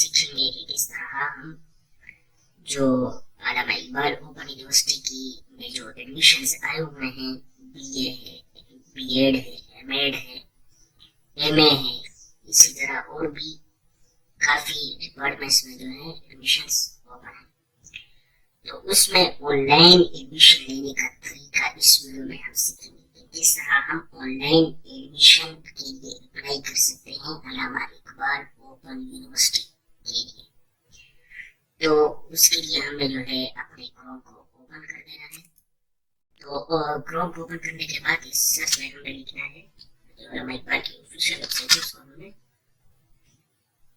सीखेंगे कि किस तरह हम जो अल्लामा इकबाल ओपन यूनिवर्सिटी की में जो एडमिशंस आए हुए हैं, बीए है, बीएड है, एमएड है, एमए है, इसी तरह और भी काफी डिपार्टमेंट्स में जो है एडमिशंस ओपन है। तो उसमें ऑनलाइन एडमिशन लेने का तरीका इस वीडियो में हम सीखेंगे कि किस तरह हम ऑनलाइन एडमिशन के लिए अप्लाई कर सकते हैं अल्लामा इकबाल ओपन यूनिवर्सिटी के लिए। तो उसके लिए हमें जो है अपने क्रोम को ओपन कर देना है। तो क्रोम को ओपन करने के बाद इस सर्च में हमें लिखना है जो अल्लामा इकबाल की ऑफिशियल वेबसाइट है, उसको हमें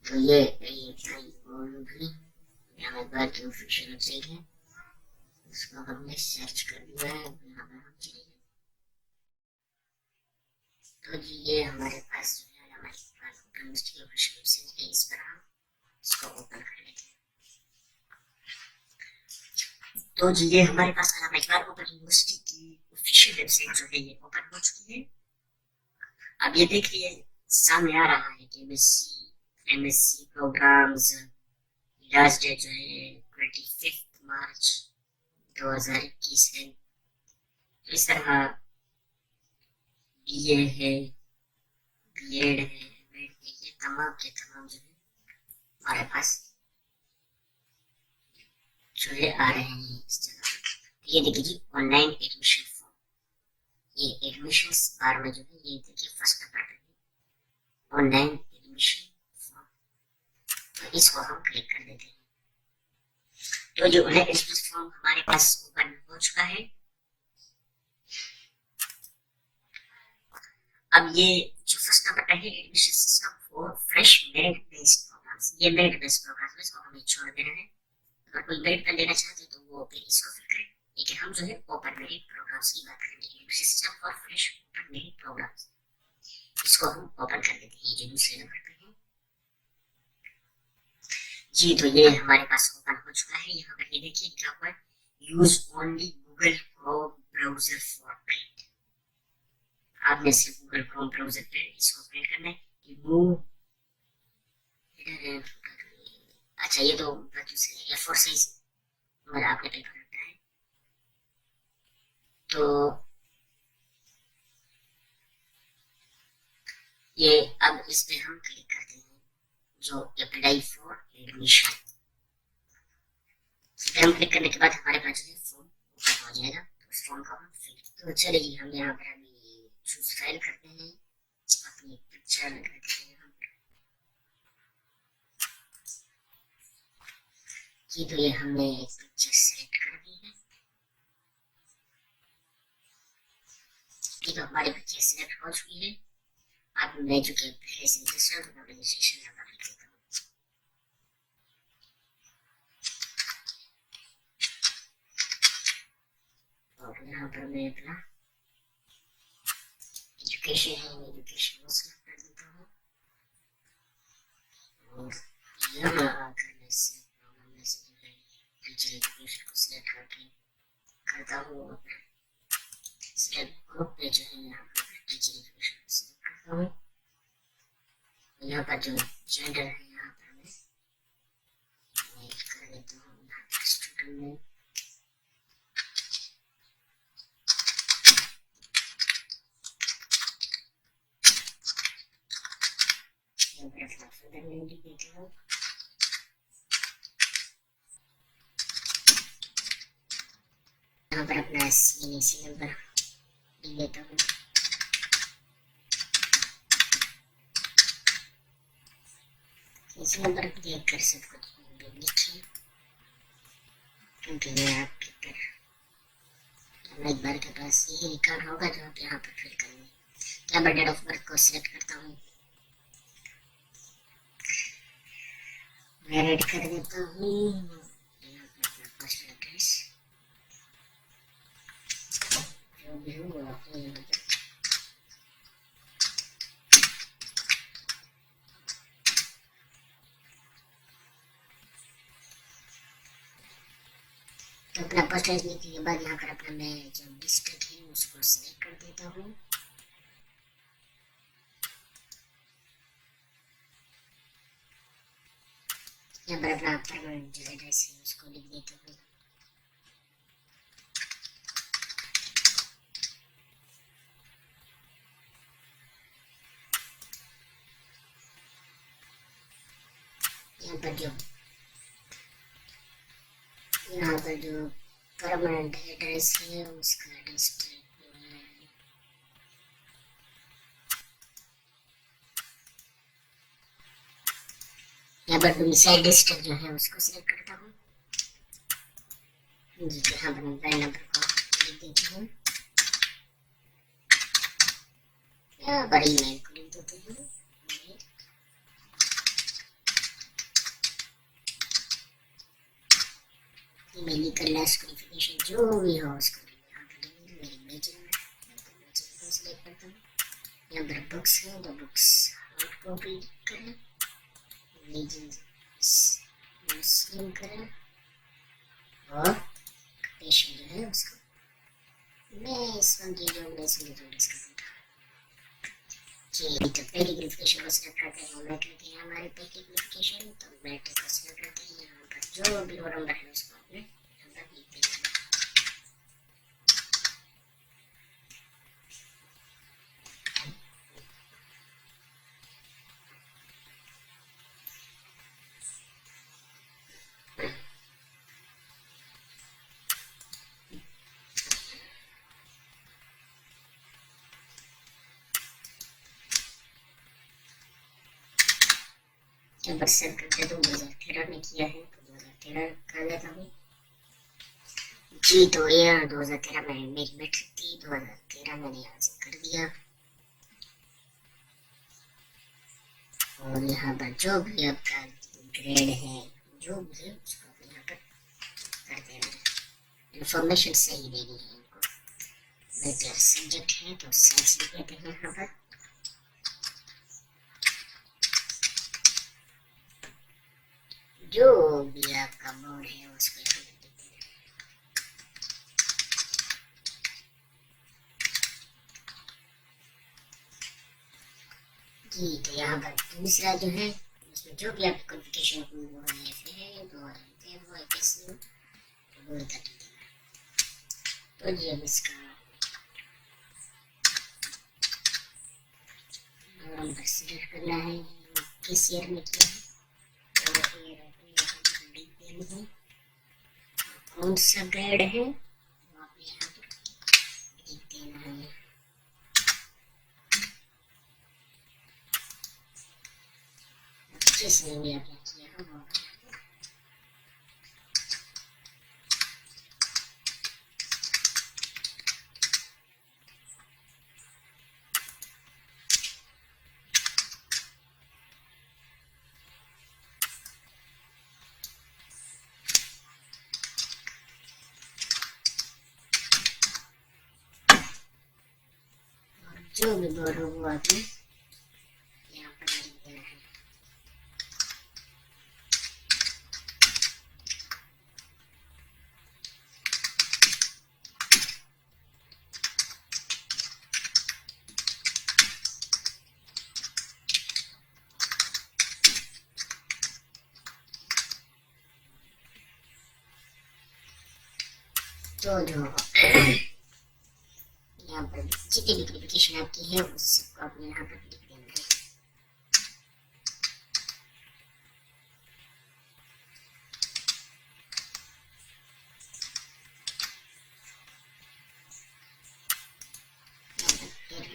तो ये अल्लामा इकबाल की ऑफिशियल वेबसाइट है, उसको हमने सर्च कर दिया है। यहाँ पर हम चले गए तो जी ये हमारे पास जो है अल्लामा इकबाल ओपन यूनिवर्सिटी की ऑफिशियल वेबसाइट है। इस पर हम इसको ओपन कर लेते हैं। तो जी ये हमारे पास अल्लामा इकबाल ओपन यूनिवर्सिटी की ऑफिशियल वेबसाइट जो है ये ओपन हो चुकी है। अब ये देखिए सामने आ रहा है कि एमएससी प्रोग्राम्स लास्ट डेट जो है 25 मार्च 2021 है। इस तरह बीए है, बीएड है, एमएड है, ये तमाम के तमाम जो है हमारे पास जो है आ रहे हैं इस जगह। ये देखिए जी ऑनलाइन एडमिशन फॉर्म, ये एडमिशन बार में जो है ये देखिए फर्स्ट नंबर पे ऑनलाइन एडमिशन फॉर्म, तो इसको हम क्लिक कर देते हैं। तो जो ऑनलाइन एडमिशन फॉर्म हमारे पास ओपन हो चुका है। अब ये जो फर्स्ट नंबर पे है admission system for fresh merit based programs, ये मेरिट बेस्ड प्रोग्राम्स में इसको हमें छोड़ देना है। अगर कोई मेरिट पे लेना चाहते हैं तो वो फिर इसको फिल करें, लेकिन हम जो है ओपन मेरिट प्रोग्राम्स की बात करेंगे। Admission system for fresh open merit programs, इसको हम ओपन कर देते हैं जो दूसरे नंबर पे है जी। तो ये हमारे पास ओपन हो चुका है। यहाँ पर ये देखिए लिखा हुआ है use only Google Chrome browser for print. आपने सिर्फ गूगल क्रोम ब्राउजर पे इसको प्रिंट करना है। अच्छा ये तो दूसरे A4 साइज मेरा आपने पेपर रखा है। तो ये अब इस पे हम क्लिक करते हैं जो अप्लाई फॉर एडमिशन, हम क्लिक करने के बाद हमारे पास जो है फॉर्म ओपन हो जाएगा। तो उस फॉर्म को हम फिल, तो चलिए हम यहाँ पर अभी चूज फाइल करते हैं, अपनी पिक्चर लगाते हैं हम जी। तो ये हमने एक पिक्चर सेलेक्ट कर दी है। तो हमारी पिक्चर सेलेक्ट हो चुकी है। अब मैं जो कि पहले से रजिस्ट्रेशन नंबर लिख देता हूँ। और यहाँ पर मैं अपना एजुकेशन है, एजुकेशन वो सेलेक्ट कर देता हूँ। और यहाँ आकर मैं से जो है टीचर एजुकेशन को सिलेक्ट करके करता हूँ। सिलेक्ट ग्रुप पे जो है यहाँ पर टीचर एजुकेशन को सिलेक्ट करता हूँ। यहाँ पर जो जेंडर है यहाँ पर मैं कर देता हूँ यहाँ पर स्टूडेंट में। यहाँ पर अपना सीएनसी नंबर लेता हूँ। इस नंबर पर क्लिक कर सब कुछ लिखिए, क्योंकि ये आपके पर एक बार के पास यही रिकॉर्ड होगा जो आप यहाँ पर फिल करेंगे। यहाँ पर डेट ऑफ बर्थ को सिलेक्ट करता हूँ, मैं रेड कर देता हूँ। यहाँ पर अपना पोस्टल एड्रेस जो भी हो वो आपको यहाँ पर तो अपना पोस्ट एड्रेस लिखने के बाद यहाँ पर अपना मैं जो डिस्ट्रिक्ट है उसको सिलेक्ट कर देता हूँ। यहाँ पर अपना परमानेंट जो एड्रेस है उसको लिख देता हूँ। यहाँ पर जो परमानेंट एड्रेस है उसका डिस्ट्रिक्ट है, यहाँ पर डोमिसाइल डिस्ट्रिक्ट जो है उसको सिलेक्ट करता हूँ जी। यहाँ पर मैं पैन नंबर को लिख देती हूँ, यहाँ पर ईमेल को लिख देती हूँ। ईमेल लिखकर लास्ट क्वालिफिकेशन जो भी हो उसको यहाँ पर मेरी मेजर को सिलेक्ट करता हूँ। यहाँ पर बुक्स है तो बुक्स हार्ड कॉपी करें, मुस्लिम करें और पेशेंट जो है उसको मैं इस वन की जो इसका जी। तो पहली क्वालिफिकेशन को सिलेक्ट करते हैं, मैट्रिक है हमारी पहली क्वालिफिकेशन, तो मैट्रिक को सिलेक्ट करते हैं। यहाँ पर जो भी रोल नंबर है उसको अपने नंबर लिख देते हैं। बर्थ सर्टिफिकेट 2013 में किया है तो 2013 कर लेता हूँ जी। तो ईयर 2013 में मेरी मैट्रिक थी, 2013 मैंने यहाँ से कर दिया। और यहाँ पर जो भी आपका ग्रेड है जो भी है उसको यहाँ पर कर देना है। इंफॉर्मेशन सही देनी है इनको। मेजर सब्जेक्ट है तो साइंस लिख देते हैं यहाँ पर। जो भी आपका मोड है उसको यहाँ पर देते हैं। जी। तो यहाँ पर दूसरा जो है उसमें जो भी आपकी क्वालिफिकेशन है वो है तो वो कर देना। तो जी अब इसका नंबर सिलेक्ट करना है, किस ईयर में किया है कौन सा ग्रेड है वो आप यहाँ पर लिख देना है। जिसने भी आपने किया है वो जो भी बोर्ड हो वो आपने यहाँ पर लिख देना है। तो जो यहाँ पर जितनी भी क्वालिफिकेशन आपकी है उस सबको आपने यहाँ पर लिख देना है।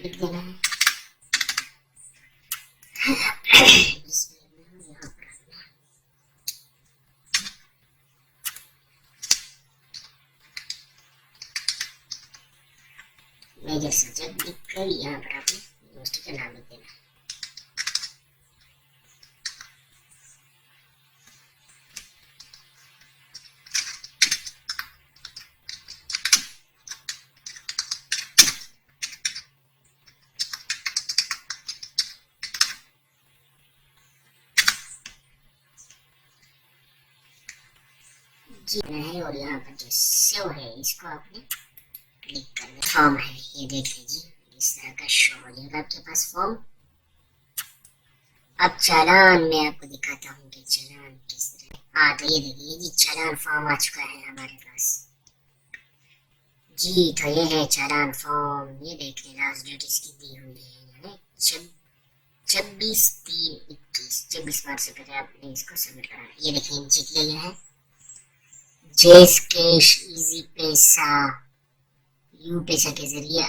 लिख देना है। मेजर सब्जेक्ट लिखकर यहाँ पर आपने यूनिवर्सिटी का नाम लिख देना है। जी है और यहाँ पर जो सेव है इसको आपने क्लिक करना। फॉर्म है ये देख लीजिए इस तरह का शो हो जाएगा आपके पास फॉर्म। अब चालान मैं आपको दिखाता हूँ कि चालान किस तरह। हाँ तो ये देखिए जी, चालान फॉर्म आ चुका है हमारे पास जी। तो ये है चालान फॉर्म, ये देखिए लास्ट डेट इसकी दी हुई है, यानी 26/3/21, 26 मार्च से पहले आपने इसको सबमिट कराना। ये देखिए नीचे किया गया है, जेस कैश इजी पैसा यू पैसा के जरिए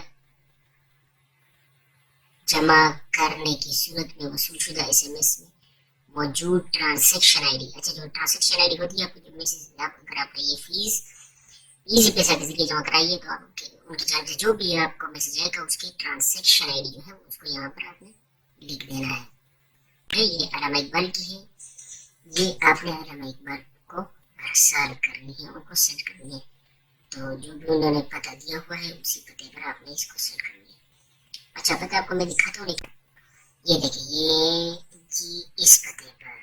जमा करने की सूरत में वसूलशुदा एसएमएस में मौजूद ट्रांजैक्शन आईडी। अच्छा, जो ट्रांजैक्शन आईडी होती है आपको, जो मैसेज अगर आपने ये फीस इजी पैसा के जरिए जमा कराइए तो आपके उनके चार्जेस जो भी है आपको मैसेज आएगा, उसकी ट्रांजैक्शन आईडी जो है उसको यहाँ पर आपने लिख देना है। ये अलामा इकबाल की है, ये आपने अलामा इकबाल को अरसाल करनी है, उनको सेंड करनी है। तो जो भी उन्होंने पता दिया हुआ है उसी पते पर आपने इसको सेंड करनी है। अच्छा, पता आपको मैं दिखाता हूँ, ये देखिए ये जी इस पते पर,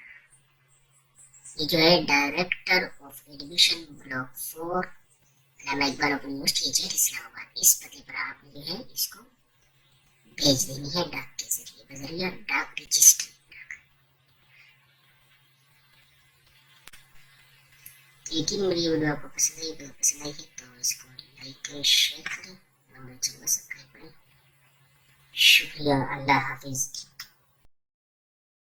ये जो है director of admission block 4 Allama Iqbal open university jet Islamabad, इस पते पर आपने जो है इसको भेज देनी है डाक के जरिए, बजरिया डाक रजिस्ट्री। यकीन मेरी वीडियो आपको पसंद आई, अगर पसंद आई है तो इसको लाइक करें, शेयर करें, हमारे चैनल को सब्सक्राइब करें। शुक्रिया, अल्लाह हाफिज।